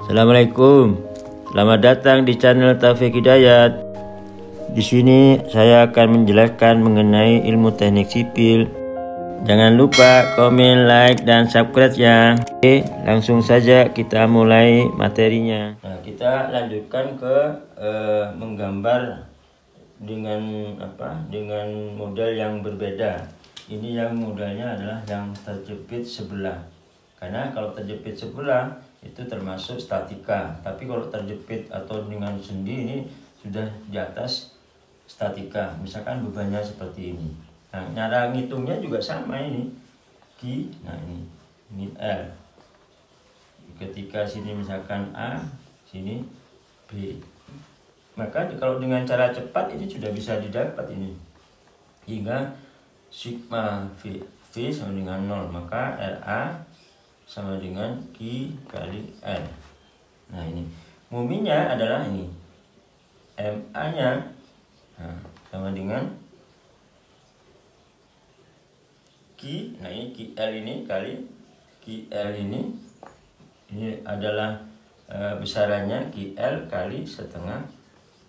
Assalamualaikum. Selamat datang di channel Taufik Hidayat. Di sini saya akan menjelaskan mengenai ilmu teknik sipil. Jangan lupa komen, like, dan subscribe ya. Oke, langsung saja kita mulai materinya. Nah, kita lanjutkan ke menggambar dengan dengan model yang berbeda. Ini yang modelnya adalah yang terjepit sebelah. Karena kalau terjepit sebelah itu termasuk statika, tapi kalau terjepit atau dengan sendi ini sudah di atas statika. Misalkan bebannya seperti ini. Nah, cara ngitungnya juga sama ini. Nah ini L. Ketika sini misalkan A, sini B. Maka kalau dengan cara cepat ini sudah bisa didapat ini. Hingga sigma V sama dengan 0, maka RA sama dengan Q kali L. Nah, ini muminya adalah ini MA nya sama dengan Q. Nah, ini QL ini kali QL ini adalah besarannya QL kali setengah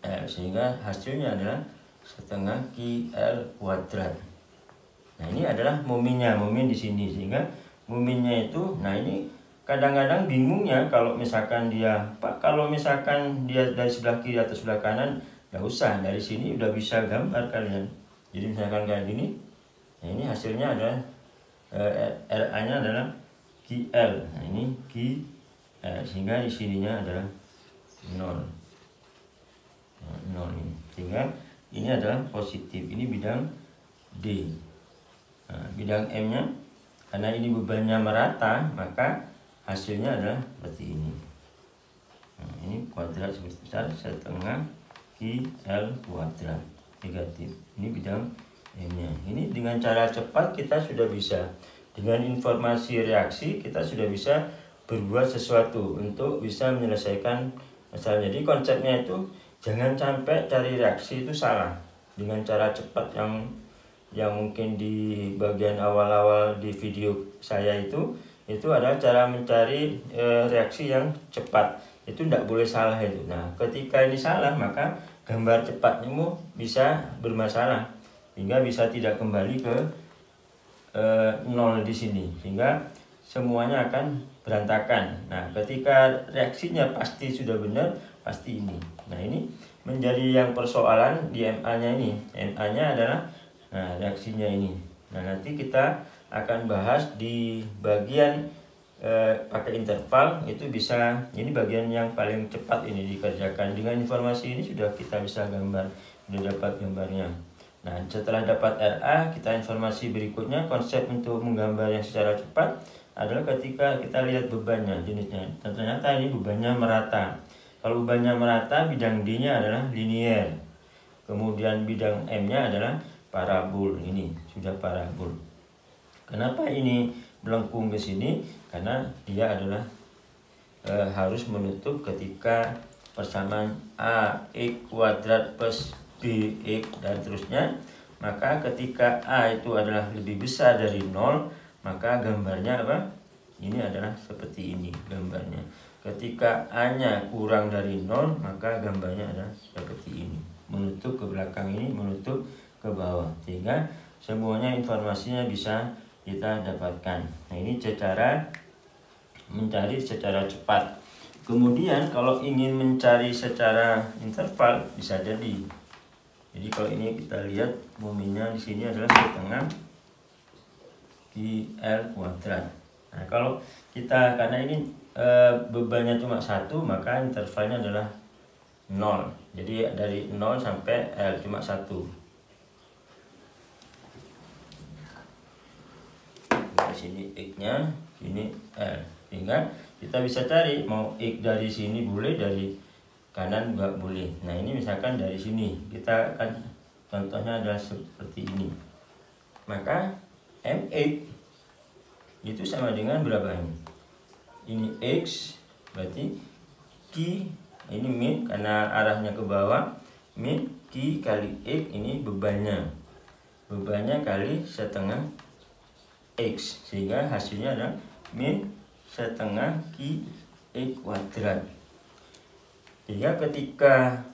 L, sehingga hasilnya adalah setengah QL kuadrat. Nah, ini adalah muminya, mumin di sini, sehingga muminnya itu, nah ini kadang-kadang bingungnya kalau misalkan dia, Pak, kalau misalkan dia dari sebelah kiri atau sebelah kanan, nggak usah, dari sini udah bisa gambar kalian. Jadi misalkan kayak gini, nah ini hasilnya adalah RA-nya adalah QL. Nah, ini QL, sehingga di sininya adalah 0. Nah, 0 ini, sehingga ini adalah positif. Ini bidang D. Nah, bidang M-nya, karena ini bebannya merata, maka hasilnya adalah seperti ini. Nah, ini kuadrat sebesar setengah QL kuadrat negatif. Ini bidang M-nya. Ini dengan cara cepat kita sudah bisa, dengan informasi reaksi kita sudah bisa berbuat sesuatu untuk bisa menyelesaikan masalah. Jadi konsepnya itu jangan sampai cari reaksi itu salah. Dengan cara cepat yang mungkin di bagian awal-awal di video saya itu adalah cara mencari reaksi yang cepat. Itu tidak boleh salah itu. Nah, ketika ini salah, maka gambar cepatmu bisa bermasalah, hingga bisa tidak kembali ke 0 di sini, sehingga semuanya akan berantakan. Nah, ketika reaksinya pasti sudah benar, pasti ini. Nah, ini menjadi yang persoalan di MA-nya ini. MA-nya adalah reaksinya ini. Nah, nanti kita akan bahas di bagian pakai interval, itu bisa, ini bagian yang paling cepat ini dikerjakan. Dengan informasi ini sudah kita bisa gambar, sudah dapat gambarnya. Nah, setelah dapat RA, kita informasi berikutnya, konsep untuk menggambar yang secara cepat adalah ketika kita lihat bebannya, jenisnya. Dan ternyata ini bebannya merata. Kalau bebannya merata, bidang D-nya adalah linier. Kemudian bidang M-nya adalah parabol. Ini sudah parabol. Kenapa ini melengkung ke sini? Karena dia adalah harus menutup ketika persamaan AX kuadrat plus BX dan terusnya. Maka ketika A itu adalah lebih besar dari 0, maka gambarnya apa? Ini adalah seperti ini gambarnya. Ketika A-nya kurang dari 0, maka gambarnya adalah seperti ini. Menutup ke belakang ini, menutup ke bawah, sehingga semuanya informasinya bisa kita dapatkan. Nah, ini cara mencari secara cepat. Kemudian kalau ingin mencari secara interval bisa jadi. Jadi kalau ini kita lihat muminya di sini adalah setengah QL kuadrat. Nah, kalau kita, karena ini bebannya cuma 1, maka intervalnya adalah 0. Jadi dari 0 sampai L cuma 1. Sini X-nya, sini L, sehingga kita bisa cari mau X dari sini boleh, dari kanan juga boleh. Nah, ini misalkan dari sini, kita akan contohnya adalah seperti ini. Maka MX itu sama dengan berapa ini? Ini X, berarti Q, ini min karena arahnya ke bawah, min Q kali X, ini bebannya kali setengah X, sehingga hasilnya adalah min setengah Q X kuadrat. Sehingga ketika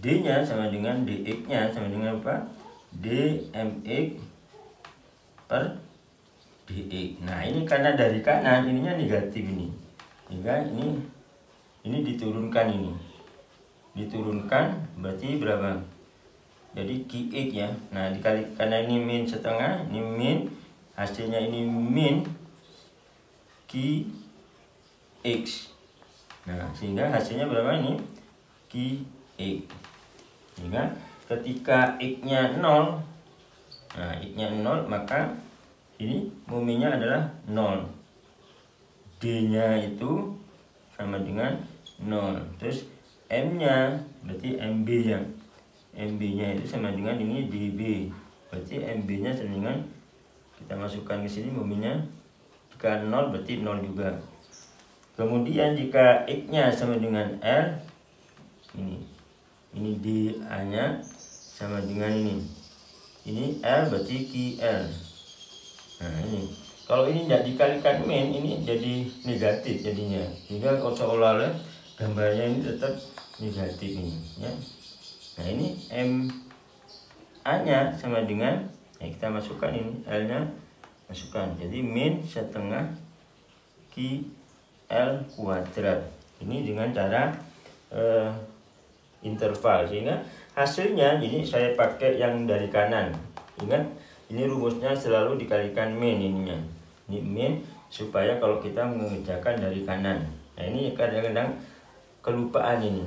D-nya sama dengan dx-nya sama dengan apa? dmx per dx. Nah, ini karena dari kanan ininya negatif ini. Sehingga ini diturunkan ini. Diturunkan berarti berapa? Jadi qx ya. Nah, dikali karena ini min setengah, ini min, hasilnya ini min qx. Nah, sehingga hasilnya berapa ini? qx. Sehingga ketika x-nya 0, nah x-nya 0, maka ini momennya adalah 0. D-nya itu sama dengan 0. Terus M-nya berarti MB-nya. MB-nya itu sama dengan ini DB. Berarti MB-nya sama dengan, kita masukkan ke sini momennya, jika 0 berarti 0 juga. Kemudian jika X-nya sama dengan L, ini DA-nya sama dengan ini L berarti QL. Nah, ini kalau ini tidak dikalikan min, ini jadi negatif jadinya, sehingga seolah-olah gambarnya ini tetap negatif ini ya. Nah, ini MA-nya sama dengan, kita masukkan ini L-nya, masukkan, jadi min setengah QL kuadrat. Ini dengan cara interval, sehingga hasilnya jadi saya pakai yang dari kanan. Ingat, ini rumusnya selalu dikalikan min ininya. Ini min supaya kalau kita mengerjakan dari kanan. Nah, ini kadang-kadang kelupaan ini.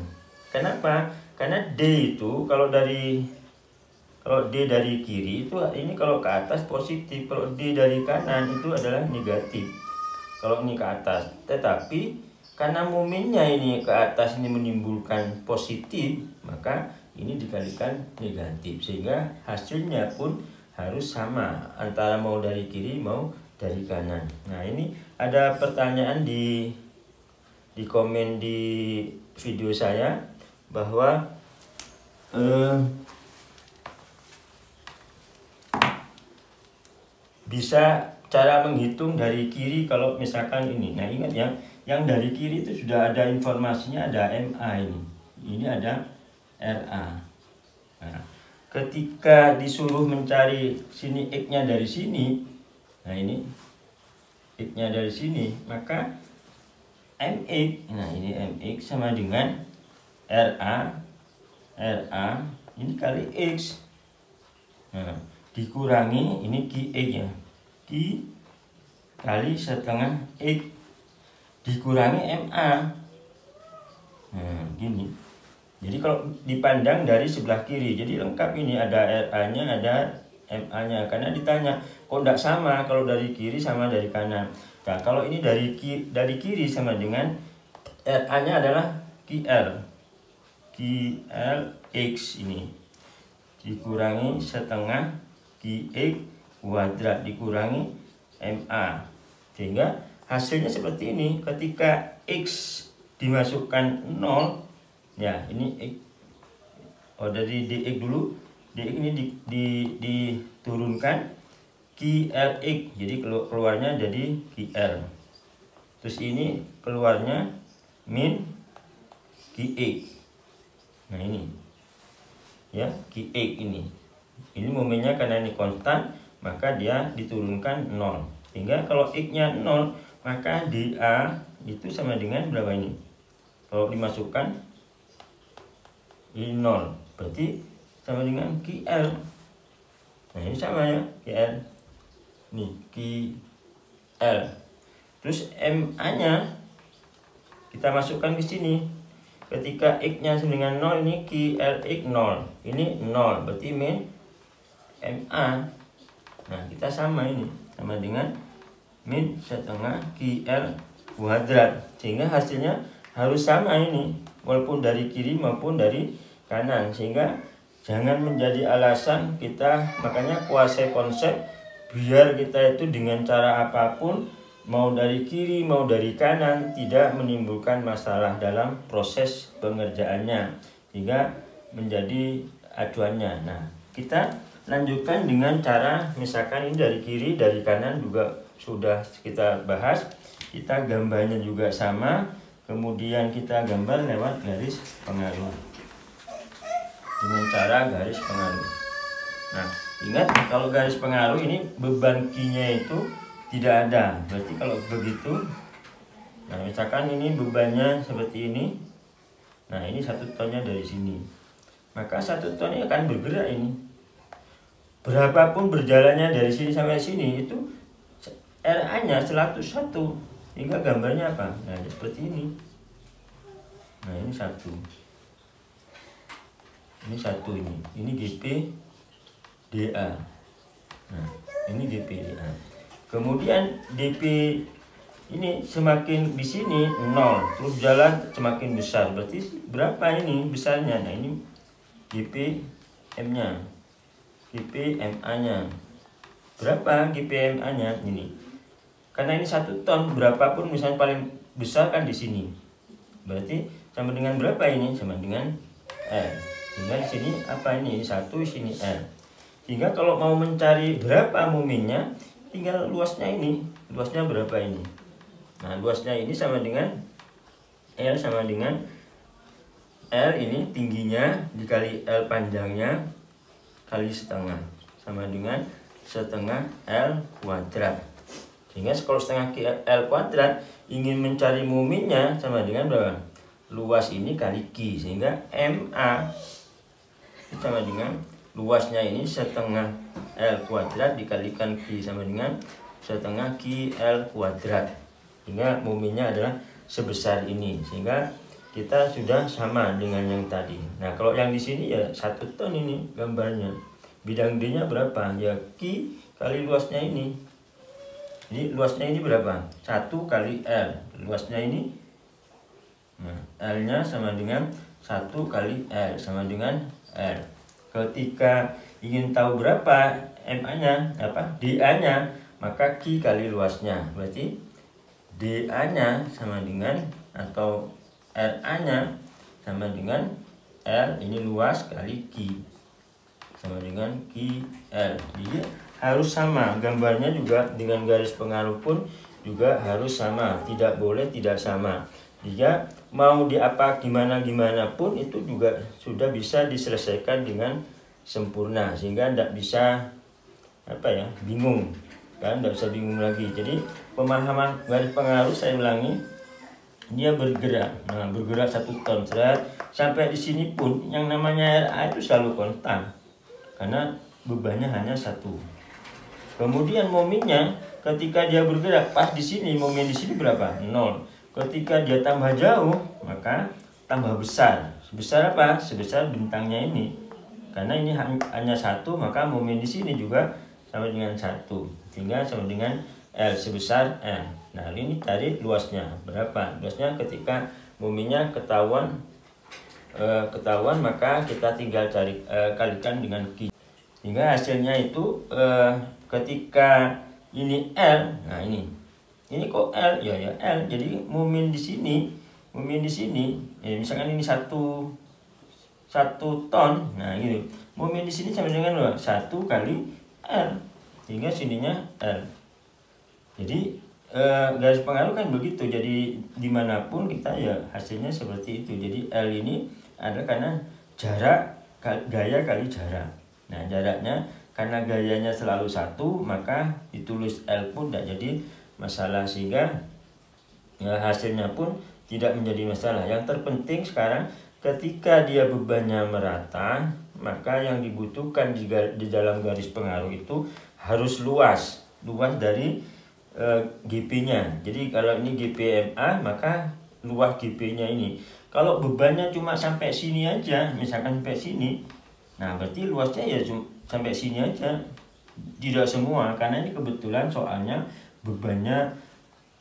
Kenapa? Karena D itu kalau D dari kiri itu ini kalau ke atas positif, kalau D dari kanan itu adalah negatif. Kalau ini ke atas, tetapi karena momennya ini ke atas ini menimbulkan positif, maka ini dikalikan negatif, sehingga hasilnya pun harus sama antara mau dari kiri mau dari kanan. Nah, ini ada pertanyaan di komen di video saya bahwa bisa cara menghitung dari kiri kalau misalkan ini. Nah, ingat ya, yang dari kiri itu sudah ada informasinya, ada MA ini. Ini ada RA. Nah, ketika disuruh mencari sini X-nya dari sini, nah ini X-nya dari sini, maka MX, nah ini MX sama dengan RA ini kali X. Nah, dikurangi ini QX ya, Q kali setengah X dikurangi MA. Nah, gini. Jadi kalau dipandang dari sebelah kiri, jadi lengkap ini, ada RA-nya, ada MA-nya. Karena ditanya, kok tidak sama kalau dari kiri sama dari kanan. Nah, kalau ini dari kiri sama dengan RA-nya adalah QLX ini. Dikurangi setengah QX kuadrat dikurangi MA. Sehingga hasilnya seperti ini. Ketika X dimasukkan 0, ya ini X, dari DX dulu, DX ini diturunkan QLX, jadi keluarnya jadi QL. Terus ini keluarnya min QX. Nah, ini ya QX ini momennya karena ini konstan, maka dia diturunkan 0. Sehingga kalau X-nya 0, maka DA itu sama dengan berapa ini? Kalau dimasukkan ini 0, berarti sama dengan QL. Nah, ini sama ya, QL. Nih, QL. Terus MA-nya kita masukkan ke sini. Ketika X-nya sama dengan 0, ini QLX 0. Ini 0, berarti min MA. Nah, kita sama ini, sama dengan min setengah QL kuadrat. Sehingga hasilnya harus sama ini, walaupun dari kiri maupun dari kanan. Sehingga jangan menjadi alasan kita, makanya kuasai konsep, biar kita itu dengan cara apapun, mau dari kiri mau dari kanan, tidak menimbulkan masalah dalam proses pengerjaannya, sehingga menjadi acuannya. Nah, kita lanjutkan dengan cara, misalkan ini dari kiri, dari kanan juga sudah kita bahas. Kita gambarnya juga sama, kemudian kita gambar lewat garis pengaruh dengan cara garis pengaruh. Nah, ingat kalau garis pengaruh ini beban Q-nya itu tidak ada. Berarti kalau begitu, nah misalkan ini bebannya seperti ini. Nah, ini 1 tonnya dari sini. Maka 1 tonnya akan bergerak ini. Berapapun berjalannya dari sini sampai sini, itu RA-nya 101. Hingga gambarnya apa? Nah, seperti ini. Nah, ini 1. Ini 1 ini. Ini GP DA. Nah, ini GP DA. Kemudian DP ini semakin di sini 0, terus jalan semakin besar. Berarti berapa ini besarnya? Nah, ini GP M-nya. GP MA-nya. Berapa GP MA-nya ini? Karena ini 1 ton, berapapun misalnya paling besar kan di sini. Berarti sama dengan berapa ini? Sama dengan L. Sehingga di sini apa ini? 1, sini L. Sehingga kalau mau mencari berapa momennya, tinggal luasnya ini. Luasnya berapa ini? Nah, luasnya ini sama dengan L, sama dengan L ini tingginya dikali L panjangnya kali setengah, sama dengan setengah L kuadrat. Sehingga kalau setengah L kuadrat ingin mencari momennya sama dengan berapa? Luas ini kali Q. Sehingga MA sama dengan luasnya ini setengah L kuadrat dikalikan Q, sama dengan setengah QL kuadrat. Sehingga momennya adalah sebesar ini. Sehingga kita sudah sama dengan yang tadi. Nah, kalau yang di sini ya 1 ton ini gambarnya. Bidang D-nya berapa? Ya Q kali luasnya ini. Jadi luasnya ini berapa? 1 kali L. Luasnya ini, nah, L-nya sama dengan 1 kali L, sama dengan L. Ketika ingin tahu berapa MA-nya, DA-nya, maka Q kali luasnya. Berarti DA-nya sama dengan, atau RA-nya sama dengan L, ini luas kali Q, sama dengan QL. Jadi harus sama, gambarnya juga dengan garis pengaruh pun juga harus sama, tidak boleh tidak sama. Jika mau di apa gimana pun itu juga sudah bisa diselesaikan dengan sempurna, sehingga tidak bisa bingung kan, tidak bisa bingung lagi. Jadi pemahaman garis pengaruh, saya ulangi, dia bergerak. Nah, bergerak 1 ton sampai di sini pun yang namanya RA itu selalu konstan karena bebannya hanya 1. Kemudian momennya ketika dia bergerak pas di sini, momen di sini berapa? 0. Ketika dia tambah jauh, maka tambah besar. Sebesar apa? Sebesar bintangnya ini. Karena ini hanya 1, maka momen di sini juga sama dengan 1. Sehingga sama dengan L, sebesar L. Nah, ini cari luasnya berapa? Luasnya ketika momennya ketahuan, maka kita tinggal cari kalikan dengan Q. Sehingga hasilnya itu ketika ini L, nah ini kok L, ya L. Jadi momen di sini, misalkan ini 1 ton, nah gitu. Momen di sini sama dengan 1 kali L, sehingga sininya L. Jadi garis pengaruh kan begitu. Jadi dimanapun kita ya hasilnya seperti itu. Jadi L ini adalah karena jarak gaya kali jarak. Nah, jaraknya karena gayanya selalu 1, maka ditulis L pun tidak jadi masalah, sehingga ya, hasilnya pun tidak menjadi masalah. Yang terpenting sekarang ketika dia bebannya merata, maka yang dibutuhkan di dalam garis pengaruh itu harus luas dari GP-nya. Jadi kalau ini GPMA, maka luas GP-nya ini. Kalau bebannya cuma sampai sini aja, misalkan sampai sini, nah berarti luasnya ya cuma sampai sini aja, tidak semua, karena ini kebetulan soalnya bebannya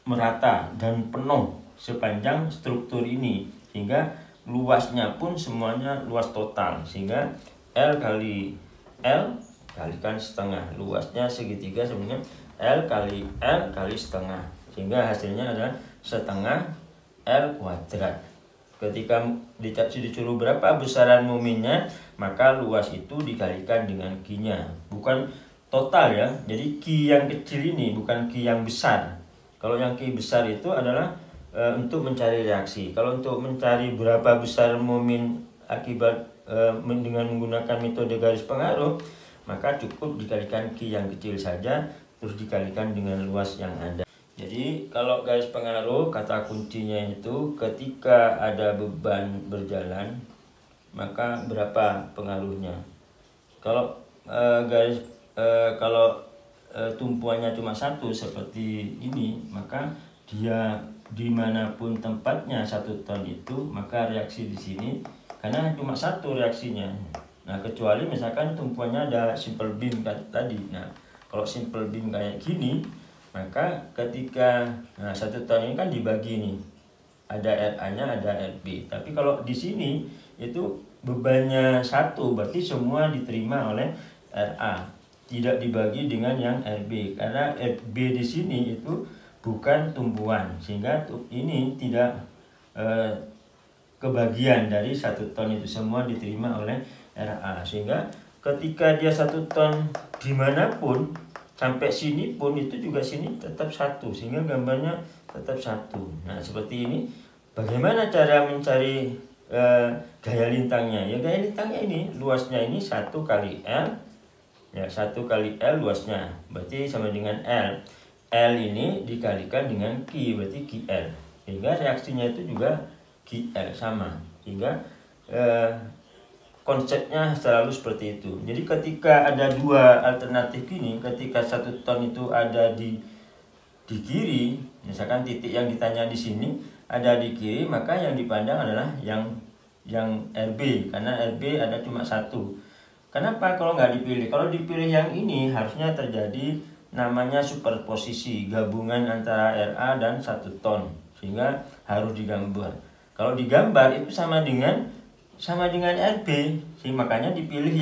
merata dan penuh sepanjang struktur ini, sehingga luasnya pun semuanya luas total, sehingga L kali L kalikan setengah, luasnya segitiga sebenarnya L kali setengah, sehingga hasilnya adalah setengah L kuadrat. Ketika disuruh berapa besaran momennya, maka luas itu dikalikan dengan Q-nya. Bukan total ya. Jadi Q yang kecil ini bukan Q yang besar. Kalau yang Q besar itu adalah untuk mencari reaksi. Kalau untuk mencari berapa besar momen akibat dengan menggunakan metode garis pengaruh, maka cukup dikalikan Q yang kecil saja, terus dikalikan dengan luas yang ada. Jadi kalau garis pengaruh, kata kuncinya itu ketika ada beban berjalan, maka berapa pengaruhnya. Kalau tumpuannya cuma satu seperti ini, maka dia dimanapun tempatnya 1 ton itu, maka reaksi di sini karena cuma satu reaksinya. Nah, kecuali misalkan tumpuannya ada simple beam tadi. Nah, kalau simple beam kayak gini, maka ketika 1 ton ini kan dibagi nih, ada RA-nya, ada RB. Tapi kalau di sini itu bebannya satu, berarti semua diterima oleh RA, tidak dibagi dengan yang RB, karena RB di sini itu bukan tumpuan, sehingga ini tidak kebagian dari 1 ton itu, semua diterima oleh RA. Sehingga ketika dia 1 ton dimanapun, sampai sini pun itu juga sini tetap satu, sehingga gambarnya tetap satu. Nah, seperti ini. Bagaimana cara mencari gaya lintangnya? Ya, gaya lintangnya ini luasnya ini 1 kali L, ya 1 kali L luasnya, berarti sama dengan L. L ini dikalikan dengan Q, berarti QL. Sehingga reaksinya itu juga QL sama. Sehingga konsepnya selalu seperti itu. Jadi ketika ada dua alternatif ini, ketika 1 ton itu ada di kiri, misalkan titik yang ditanya di sini ada di kiri, maka yang dipandang adalah yang RB, karena RB ada cuma satu. Kenapa kalau nggak dipilih? Kalau dipilih yang ini harusnya terjadi namanya superposisi, gabungan antara RA dan 1 ton, sehingga harus digambar. Kalau digambar itu sama dengan RB, sih makanya dipilih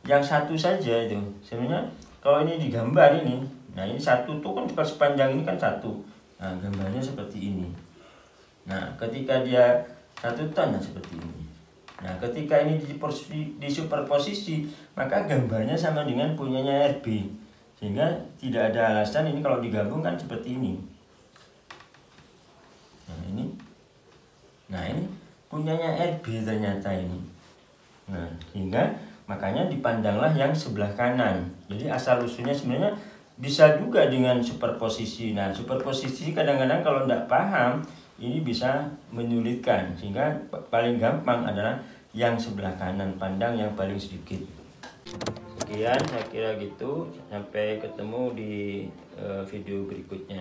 yang satu saja itu. Sebenarnya kalau ini digambar ini, nah ini satu tuh kan sepanjang ini kan satu. Nah, gambarnya seperti ini. Nah, ketika dia 1 ton, nah seperti ini. Nah, ketika ini di superposisi, maka gambarnya sama dengan punyanya RB, sehingga tidak ada alasan ini kalau digabung kan seperti ini. Nah ini punyanya RB ternyata ini. Nah, sehingga makanya dipandanglah yang sebelah kanan. Jadi asal usulnya sebenarnya bisa juga dengan superposisi. Nah, superposisi kadang-kadang kalau tidak paham ini bisa menyulitkan, sehingga paling gampang adalah yang sebelah kanan, pandang yang paling sedikit. Sekian saya kira gitu, sampai ketemu di video berikutnya.